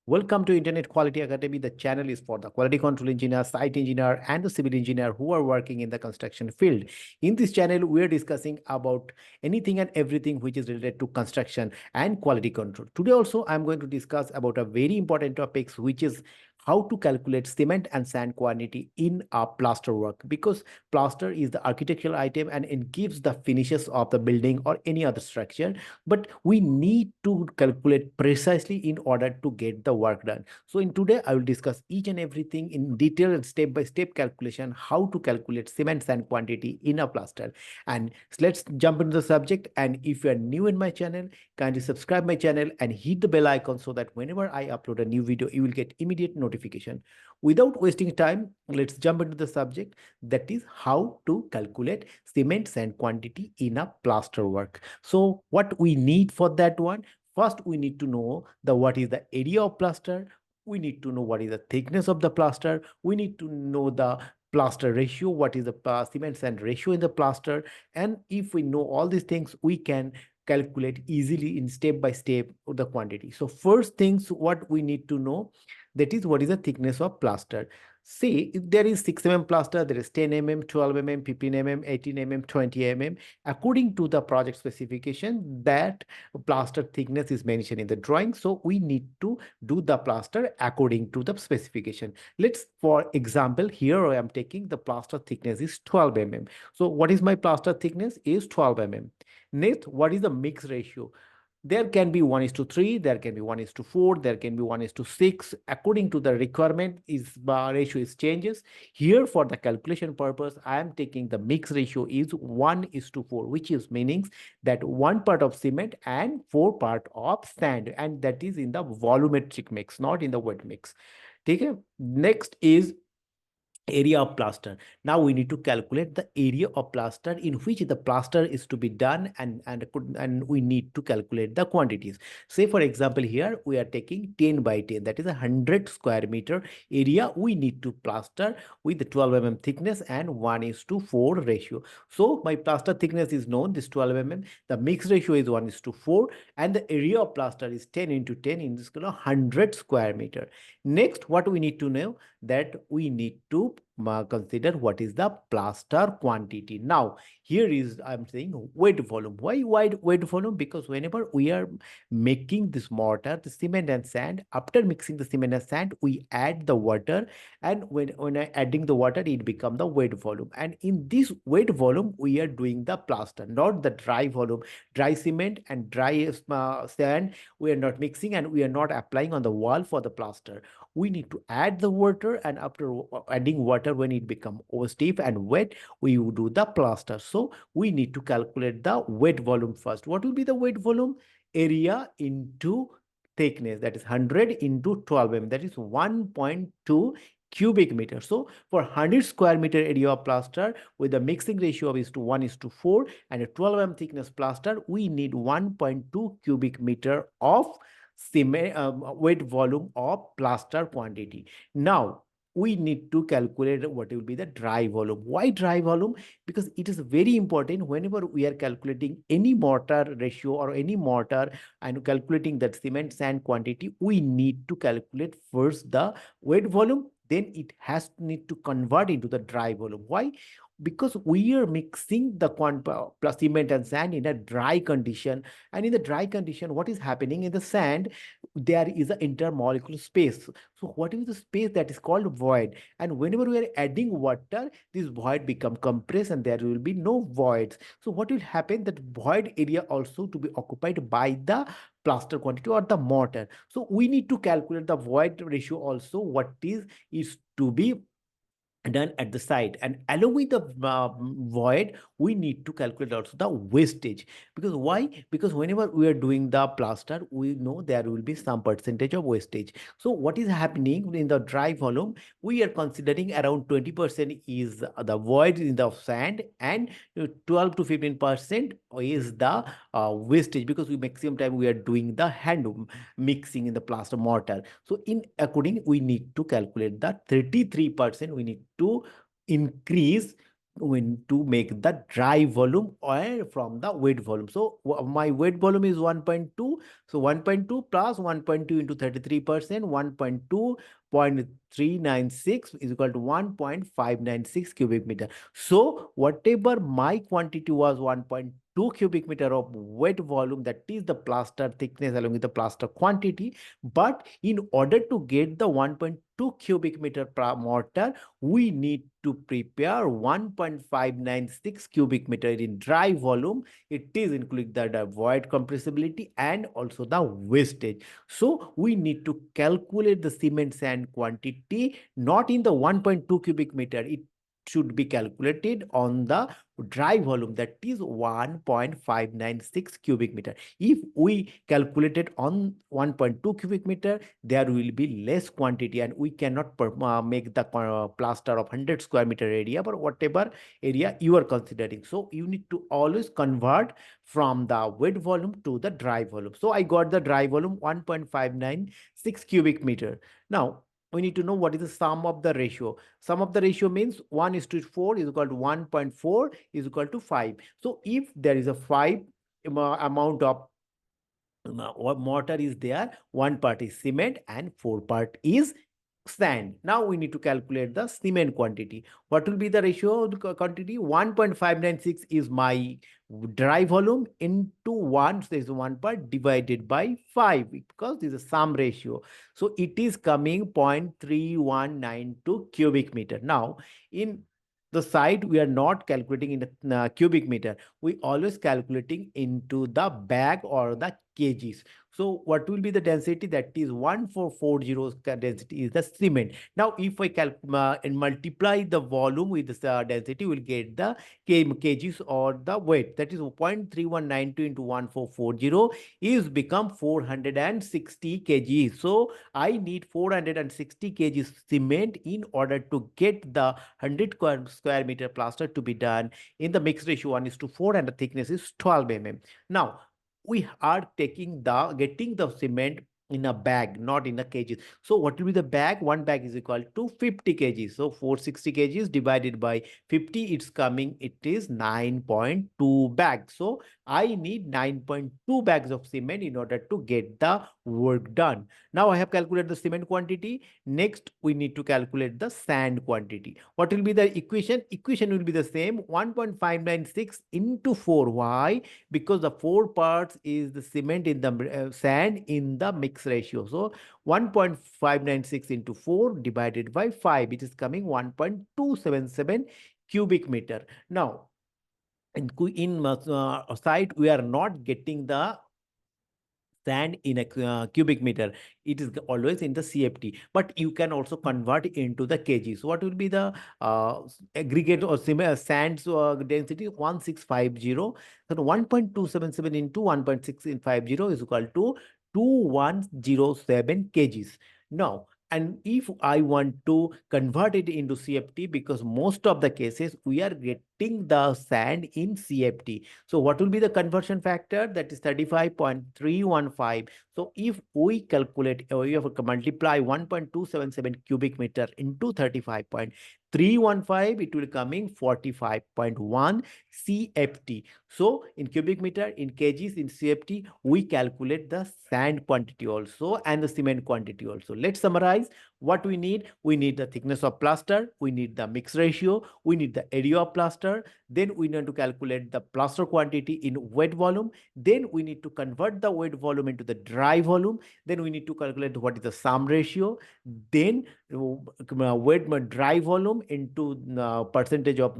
Welcome to Internet Quality Academy. The channel is for the quality control engineer, site engineer, and the civil engineer who are working in the construction field. In this channel, we are discussing about anything and everything which is related to construction and quality control. Today also, I'm going to discuss about a very important topic, which is how to calculate cement and sand quantity in a plaster work, because plaster is the architectural item and it gives the finishes of the building or any other structure, but we need to calculate precisely in order to get the work done. So in today, I will discuss each and everything in detail and step-by-step calculation, how to calculate cement sand quantity in a plaster. And let's jump into the subject. And if you are new in my channel, kindly subscribe my channel and hit the bell icon so that whenever I upload a new video, you will get immediate notification. Without wasting time, let's jump into the subject, that is how to calculate cement sand quantity in a plaster work. So what we need for that one, first we need to know the what is the area of plaster. We need to know what is the thickness of the plaster. We need to know the plaster ratio, what is the cement sand ratio in the plaster. And if we know all these things, we can calculate easily in step by step the quantity. So first things what we need to know, that is what is the thickness of plaster. See, if there is 6 mm plaster, there is 10 mm, 12 mm, 15 mm, 18 mm, 20 mm. According to the project specification, that plaster thickness is mentioned in the drawing. So we need to do the plaster according to the specification. Let's, for example, here I am taking the plaster thickness is 12 mm. So what is my plaster thickness is 12 mm. Next, what is the mix ratio? There can be 1:3, there can be 1:4, there can be 1:6. According to the requirement, is ratio is changes. Here, for the calculation purpose, I am taking the mix ratio is 1:4, which is meaning that 1 part of cement and 4 part of sand, and that is in the volumetric mix, not in the wet mix. Okay. Next is area of plaster. Now we need to calculate the area of plaster in which the plaster is to be done, and we need to calculate the quantities. Say for example, here we are taking 10 by 10, that is 100 square meter area. We need to plaster with the 12 mm thickness and 1:4 ratio. So my plaster thickness is known, this 12 mm, the mix ratio is 1:4, and the area of plaster is 10 into 10, in this 100 square meter. Next, what we need to know, that we need to consider what is the plaster quantity. Now, here is, I'm saying weight volume. Why wide weight volume? Because whenever we are making this mortar, the cement and sand, after mixing the cement and sand, we add the water, and when I adding the water, it become the weight volume. And in this weight volume, we are doing the plaster, not the dry volume. Dry cement and dry sand, we are not mixing and we are not applying on the wall for the plaster. We need to add the water, and after adding water, when it become stiff and wet, we will do the plaster. So we need to calculate the wet volume first. What will be the wet volume? Area into thickness, that is 100 into 12 mm, that is 1.2 cubic meter. So for 100 square meter area of plaster with the mixing ratio of is to 1:4 and a 12 mm thickness plaster, we need 1.2 cubic meter of cement weight volume of plaster quantity. Now we need to calculate what will be the dry volume. Why dry volume? Because it is very important whenever we are calculating any mortar ratio or any mortar and calculating that cement sand quantity, we need to calculate first the wet volume, then it has to need to convert into the dry volume. Why? Because we are mixing the plus cement and sand in a dry condition, and in the dry condition, what is happening in the sand, there is an intermolecular space. So what is the space? That is called void. And whenever we are adding water, this void become compressed and there will be no voids. So what will happen, that void area also to be occupied by the plaster quantity or the mortar. So we need to calculate the void ratio also, what is to be done at the site, and along with the void, we need to calculate also the wastage. Because why? Because whenever we are doing the plaster, we know there will be some percentage of wastage. So what is happening in the dry volume, we are considering around 20% is the void in the sand, and 12 to 15% is the wastage, because we maximum time we are doing the hand mixing in the plaster mortar. So in according, we need to calculate that 33%, we need to increase to make the dry volume or from the wet volume. So my wet volume is 1.2. So 1.2 plus 1.2 into 33%, 1.2.396 is equal to 1.596 cubic meter. So whatever my quantity was 1.2 cubic meter of wet volume, that is the plaster thickness along with the plaster quantity. But in order to get the 1.2 cubic meter per mortar, we need to prepare 1.596 cubic meter in dry volume. It is including the void compressibility and also the wastage. So we need to calculate the cement sand quantity not in the 1.2 cubic meter. It should be calculated on the dry volume, that is 1.596 cubic meter. If we calculate it on 1.2 cubic meter, there will be less quantity and we cannot make the plaster of 100 square meter area, but whatever area you are considering. So you need to always convert from the wet volume to the dry volume. So I got the dry volume 1.596 cubic meter. Now we need to know what is the sum of the ratio. Sum of the ratio means 1:4 is equal to 1.4 is equal to 5. So if there is a 5 amount of mortar is there, one part is cement and 4 part is sand. Now we need to calculate the cement quantity. What will be the ratio of the quantity? 1.596 is my dry volume into 1, so there is 1 part divided by 5 because this is a sum ratio. So it is coming 0.3192 cubic meter. Now in the side we are not calculating in the cubic meter. We always calculating into the bag or the kgs. So what will be the density? That is 1440 density is the cement. Now if I and multiply the volume with this density, we'll get the kgs or the weight. That is 0.3192 into 1440 is become 460 kg. So I need 460 kg cement in order to get the 100 square meter plaster to be done in the mixed ratio 1:4 and the thickness is 12 mm. Now we are getting the cement in a bag, not in a kgs. So what will be the bag? One bag is equal to 50 kgs. So 460 kgs divided by 50, it's coming, it is 9.2 bags. So I need 9.2 bags of cement in order to get the work done. Now I have calculated the cement quantity. Next, we need to calculate the sand quantity. What will be the equation? Equation will be the same, 1.596 into 4. Why? Because the 4 parts is the cement in the sand in the mix ratio. So 1.596 into 4 divided by 5, it is coming 1.277 cubic meter. Now in site we are not getting the sand in a cubic meter. It is always in the CFT, but you can also convert it into the kg. So what will be the aggregate or sands density? 1650. So 1.277 into 1.650 is equal to 2107 kgs. Now, and if I want to convert it into CFT, because most of the cases we are getting the sand in CFT. So what will be the conversion factor? That is 35.315. So if we calculate, or you have to multiply 1.277 cubic meter into 35.315, it will coming 45.1 CFT. So in cubic meter, in kgs, in CFT, we calculate the sand quantity also and the cement quantity also. Let's summarize what we need. We need the thickness of plaster, we need the mix ratio, we need the area of plaster, then we need to calculate the plaster quantity in wet volume, then we need to convert the wet volume into the dry volume, then we need to calculate what is the sum ratio, then wet dry volume into percentage of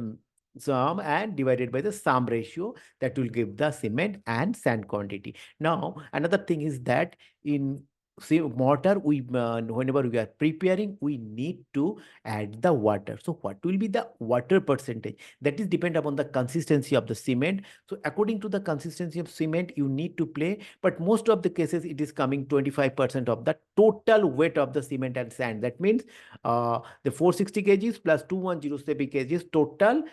sum and divided by the sum ratio, that will give the cement and sand quantity. Now another thing is that in mortar, we whenever we are preparing, we need to add the water. So what will be the water percentage? That is depend upon the consistency of the cement. So according to the consistency of cement, you need to play, but most of the cases it is coming 25% of the total weight of the cement and sand. That means the 460 kgs plus 2107 kgs total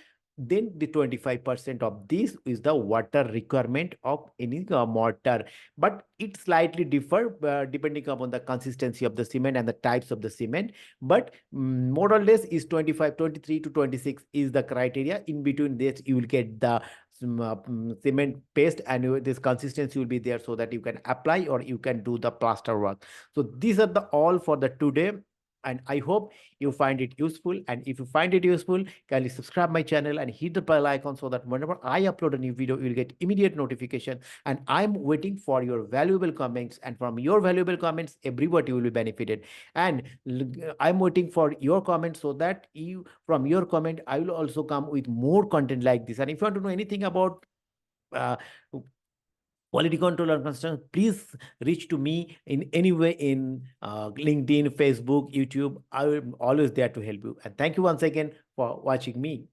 then the 25% of this is the water requirement of any mortar, but it slightly differ depending upon the consistency of the cement and the types of the cement, but more or less is 25, 23 to 26 is the criteria. In between this you will get the cement paste, and this consistency will be there so that you can apply or you can do the plaster work. So these are the all for the today, and I hope you find it useful. And if you find it useful, kindly subscribe my channel and hit the bell icon so that whenever I upload a new video, you will get immediate notification. And I'm waiting for your valuable comments, and from your valuable comments, everybody will be benefited. And I'm waiting for your comments so that you, from your comment, I will also come with more content like this. And if you want to know anything about uh, quality control or construction, please reach to me in any way in LinkedIn, Facebook, YouTube. I am always there to help you. And thank you once again for watching me.